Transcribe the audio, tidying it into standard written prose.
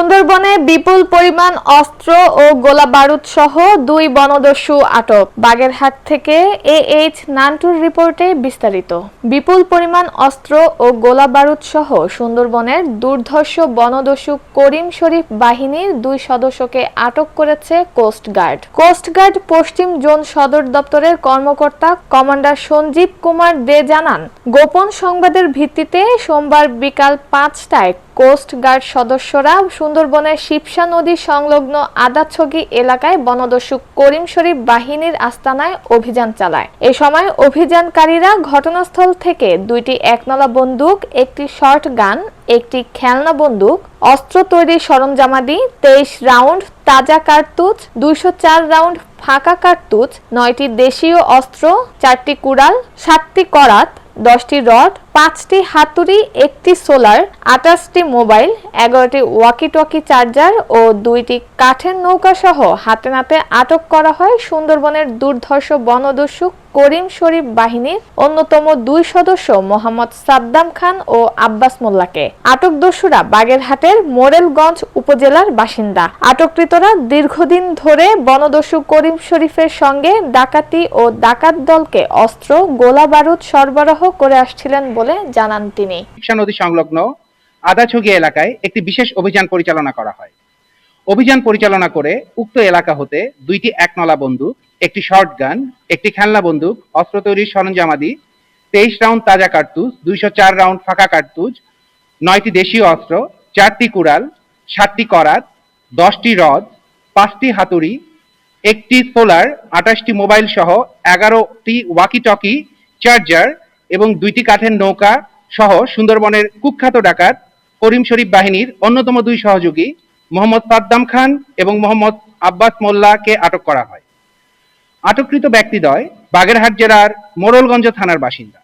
সুন্দরবনে বিপুল পরিমাণ অস্ত্র ও গোলাবারুদ সহ 2 বনদস্যু আটক। বাগেরহাট থেকে AH নান্টুর রিপোর্টে বিস্তারিত। বিপুল পরিমাণ অস্ত্র ও গোলাবারুদ সহ সুন্দরবনের দুর্ধর্ষ বনদস্যু করিম শরীফ বাহিনীর 2 সদস্যকে আটক করেছে কোস্টগার্ড। কোস্টগার্ড পশ্চিম জোন সদর দপ্তরের কর্মকর্তা কমান্ডার সঞ্জীব কুমার দে জানান, গোপন সংবাদের ভিত্তিতে সোমবার বিকাল 5টায় কোস্টগার্ড সদস্যরা সুন্দরবনের শিবসা নদী সংলগ্ন আদাছগি এলাকায় বনদস্যু করিম শরীফ বাহিনীর আস্তানায় অভিযান চালায়। এ সময় অভিযানকারীরা ঘটনাস্থল থেকে 2টি একনলা বন্দুক, একটি শর্ট গান, একটি খেলনা বন্দুক, অস্ত্র তৈরির সরঞ্জামাদি, 23 রাউন্ড তাজা কার্তুজ, 204 রাউন্ড ফাঁকা কার্তুজ, 9টি দেশীয় অস্ত্র, 4টি কুড়াল, 7টি করাত, 10টি রড, 5টি হাতুড়ি, 1টি সোলার, 28টি মোবাইল, 11টি ওয়াকি-টকি চার্জার ও 2টি কাঠের নৌকা সহ হাতে নাতে আটক করা হয় সুন্দরবনের দুর্ধর্ষ বনদস্যু করিম শরীফ বাহিনীর অন্যতম 2 সদস্য মোহাম্মদ সাদ্দাম খান ও আব্বাস মোল্লাকে। আটক দস্যুরা বাগেরহাটের মোরেলগঞ্জ উপজেলার বাসিন্দা। আটককৃতরা দীর্ঘদিন ধরে বনদস্যু করিম শরীফের সঙ্গে ডাকাতি ও ডাকাত দলকে অস্ত্র, গোলাবারুদ সরবরাহ করে আসছিলেন বলে জানান তিনি। শিবসা নদী সংলগ্ন আদাছগি এলাকায় একটি বিশেষ অভিযান পরিচালনা করা হয়। অভিযান পরিচালনা করে উক্ত এলাকা হতে 2টি একনলা বন্দুক, একটি শর্ট গান, একটি খেলনা বন্দুক, অস্ত্র তৈরির সরঞ্জামাদি, 23 রাউন্ড তাজা কার্তুজ, 204 রাউন্ড ফাঁকা কার্তুজ, 9টি দেশীয় অস্ত্র, 4টি কুড়াল, 7টি করাত, 10টি রড, 5টি হাতুড়ি, 1টি সোলার, 28টি মোবাইল সহ 11টি ওয়াকি-টকি চার্জার এবং 2টি কাঠের নৌকা সহ সুন্দরবনের কুখ্যাত ডাকাত করিম শরীফ বাহিনীর অন্যতম 2 সহযোগী মোহাম্মদ সাদ্দাম খান এবং মোহাম্মদ আব্বাস মোল্লাকে আটক করা হয়। আটককৃত ব্যক্তিদ্বয় বাগেরহাট জেলার মোরেলগঞ্জ থানার বাসিন্দা।